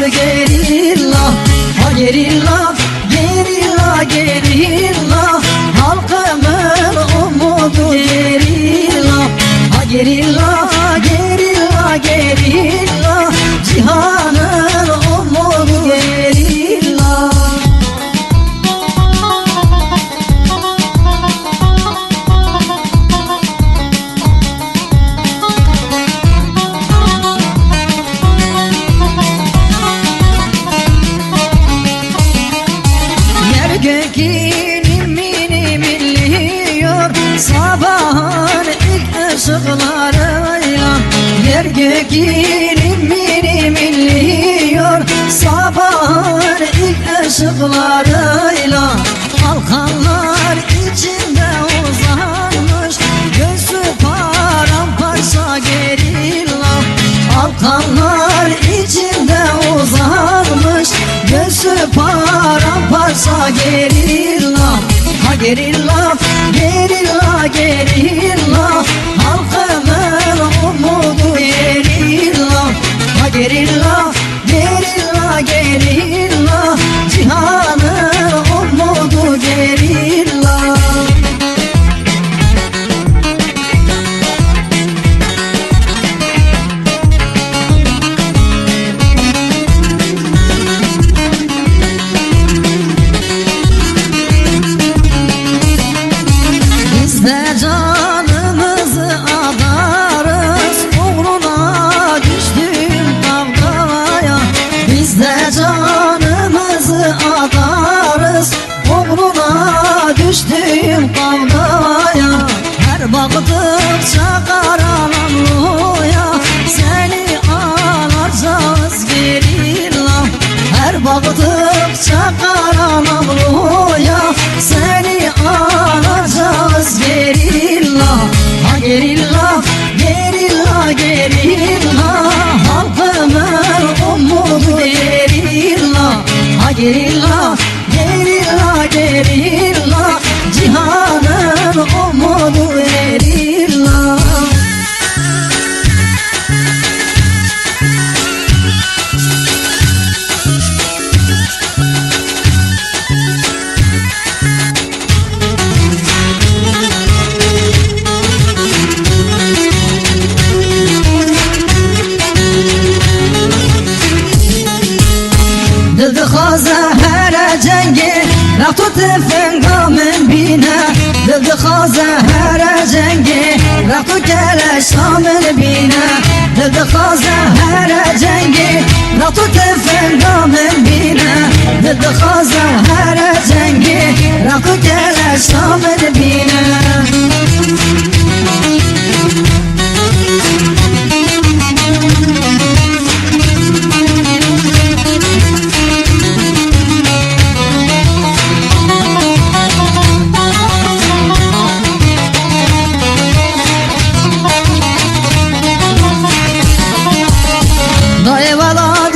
hazır gerilla, ha gerilla, gerilla, gerilla. Halkımın umudu gerilla, ha gerilla, gerilla, gerilla. Cihanın umudu gerilla. Gök ilmini milliyor sabahın ilk ışıklarıyla. Yer gök ilmini milliyor sabahın ilk ışıklarıyla. Halkanlar içinde uzanmış gözü paramparça gerilla. Halkanlar içinde uzanmış gözü paramparça gerilla, ha gerilla, gerilla, gerilla. Halkımın umudu gerilla, ha gerilla, gerilla, gerilla. Cihanın umudu gerilla. Biz de canımızı adarız uğruna düştüğüm kavgaya. Biz de canımızı adarız uğruna düştüğüm kavgaya. Her baktıkça karanlığa seni alacağız gerilla. Her baktıkça karanlığa seni alacağız gerilla, ha gerilla, gerilla, gerilla. Halkımın umudu gerilla, ha gerilla, gerilla, gerilla. Cihanın umudu gerilla. دل خوازه هر جنگی رفت تفنگام بینه. دل خوازه هر جنگی رفت کلشام بینه. دل خوازه هر جنگی رفت تفنگام بینه. دل خوازه هر جنگی رفت کلشام بینه.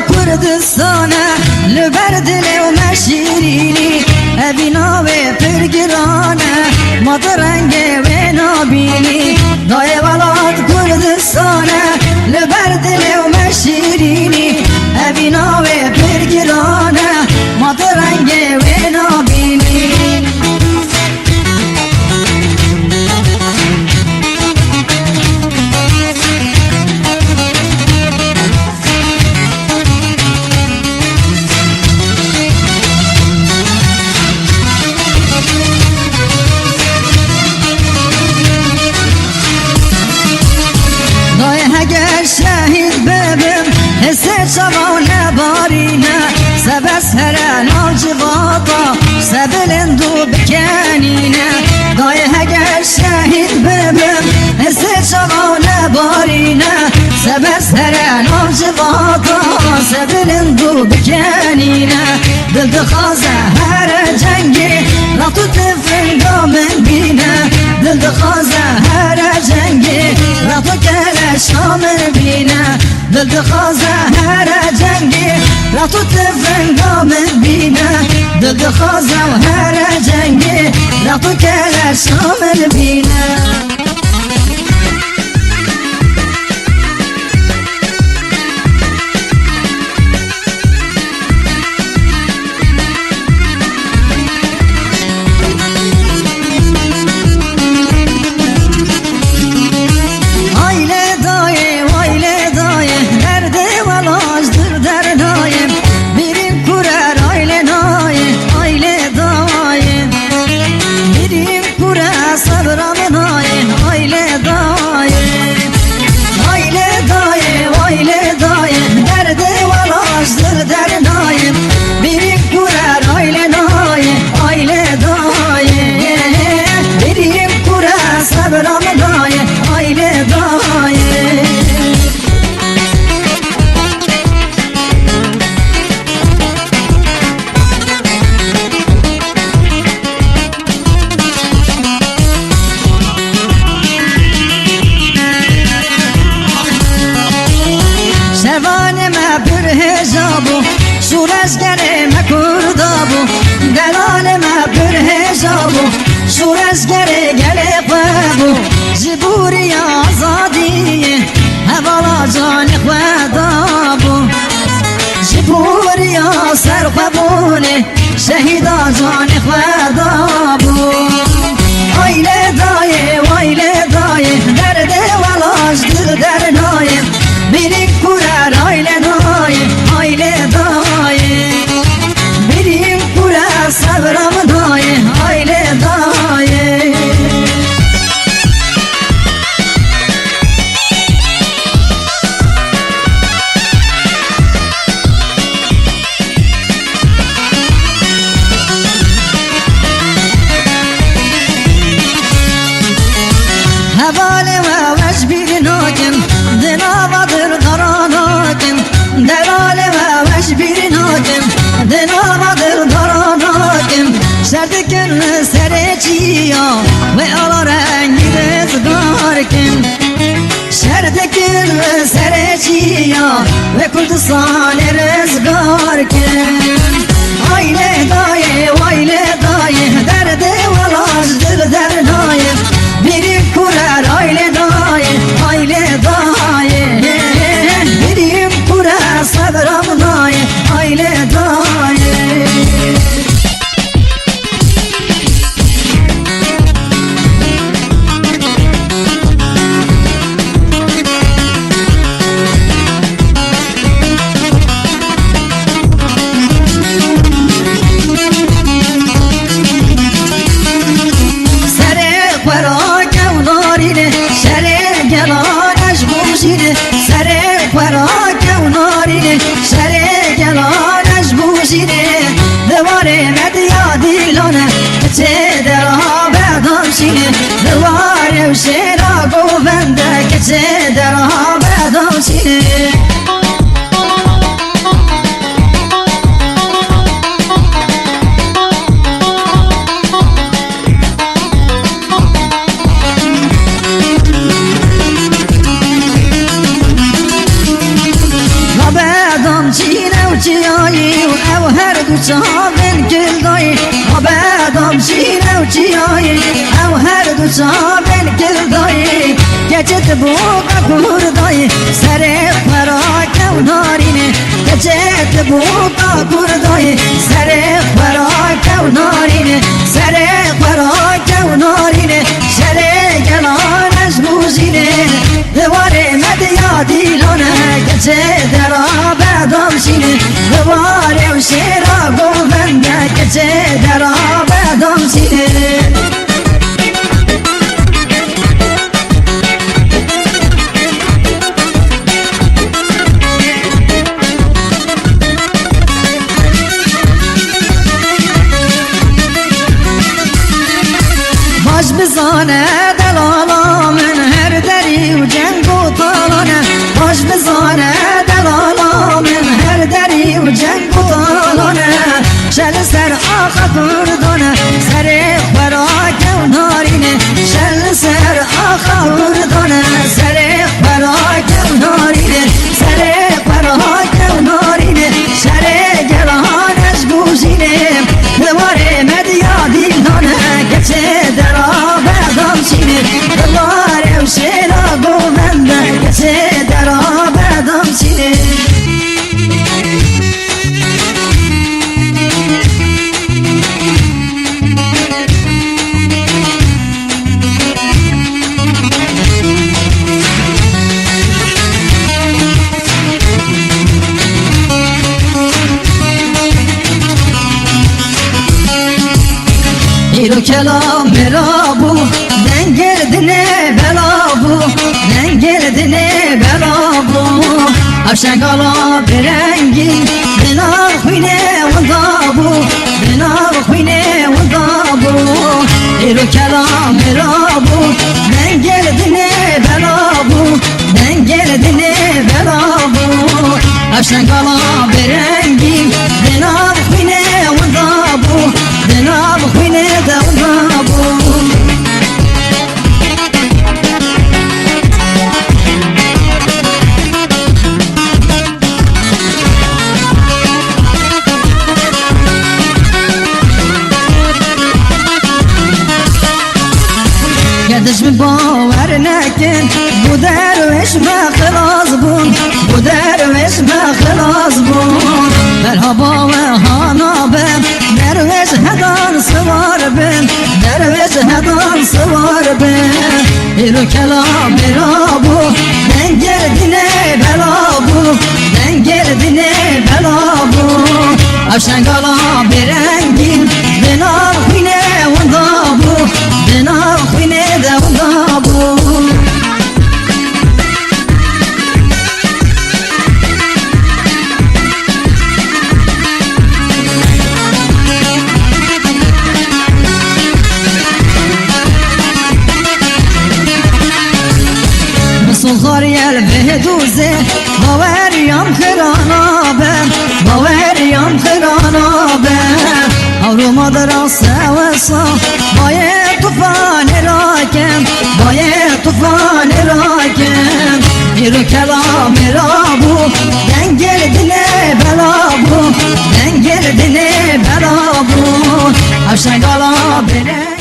Kürdistan'a lüberdile و مشیرینی ابینا و پرگرانه مدرنگه و نابینی. دای ولاد کردستانه لبردله و مشیرینی ابینا و پرگرانه مدرنگه و نابینی. شهید ببم حس شوانه بارینه سبس هر ناجواتا سبلندو بکنینه. دای هگر شهید ببم حس شوانه بارینه سبس هر ناجواتا سبلندو بکنینه. دل دخوازه هر جنگی رفتو تفنگام بینه. دل دخوازه هر جنگی رفتو کلشام بینه. دل دخوازه هر جنگی رفتو تفنگام بینه. دل دخوازه هر جنگی رفتو کلشام بینه. هجابو شورش گره مکردابو دلال ما پر هجابو شورش گره گله قبو جبوری آزادی هوالا جان خودابو جبوری سر قبونه شهیدا جان خودابو آیله دایه وایله دایه درد ولاش دل در نایه بیریم پورر آیله دایه آیله دایه بیریم پورر صبرم دایه آیله دایه هبال و وش بیر ناکم دنابادر دراناکم دلال و وش بیر ناکم دنابادر دراناکم شردکن سر چیا و آلا رنگی رزگار کن شردکن سر چیا و کردستان رزگار کن آیله دایه وایله دایه درد ولاش دل در نایه بیریم پورر آیله دایه آیله دایه بیریم پورر صبرم دایه آیله دایه دواره و شیرا گوونده که چه در آبادان شینه آبادان چینه و چیایی و او هر دو چابن گل دایی آبادان چینه و چیایی او هر دو چابن گل دایی گچت بوقا کردایی سر خراک و نارینه گچت بوقا کردایی سر خراک و نارینه سر خراک و نارینه سر گلانش بوزینه دواره مدیا دیلانه گچه در آبادان شینه دواره و شیرا گوونده گچه در آبادان شینه باش بزانه دلالا من هر دری و جنگ و طالانه باش بزانه دلالا من هر دری و جنگ و طالانه شل سر آخا کردانه سر خراک و نارینه شل سر آخا کردانه سر خراک و نارینه سر خراک و نارینه شر گلانش بوزینه دواره مدیا دیلانه گچه در آبادان شینه دواره و شیرا گوونده گچه در آبادان شینه ایرو کلام مرا بو دنگل دنه بلا بو دنگل دنه بلا بو افشنگالا برنگی دنا خوینه ودا بو دنا خوینه ودا بو ایرو کلام مرا بو دنگل دنه بلا بو دنگل دنه بلا بو افشنگالا برنگی دنا خوینه ودا بو دنا خوینه ودا بو دشمن باور نکن بو درویش ما خلاص بون بو درویش ما خلاص بون مرحبا و هانا بم درویش هدان سوار بم درویش هدان سوار بم ایرو کلام برابو دنگر دینه بلابو دنگر دینه بلابو افشنگالا برنگین دنار خوینه وندابو دنار خوینه وندابو صغاريال بهدوزه باوريام خرانابم باوريام خرانابم اورو مدرسه وصا باید طوفان راکم باید طوفان راکم ایرو کلام رابو دنگل دنه بلابو دنگل دنه بلابو افشنگالا بره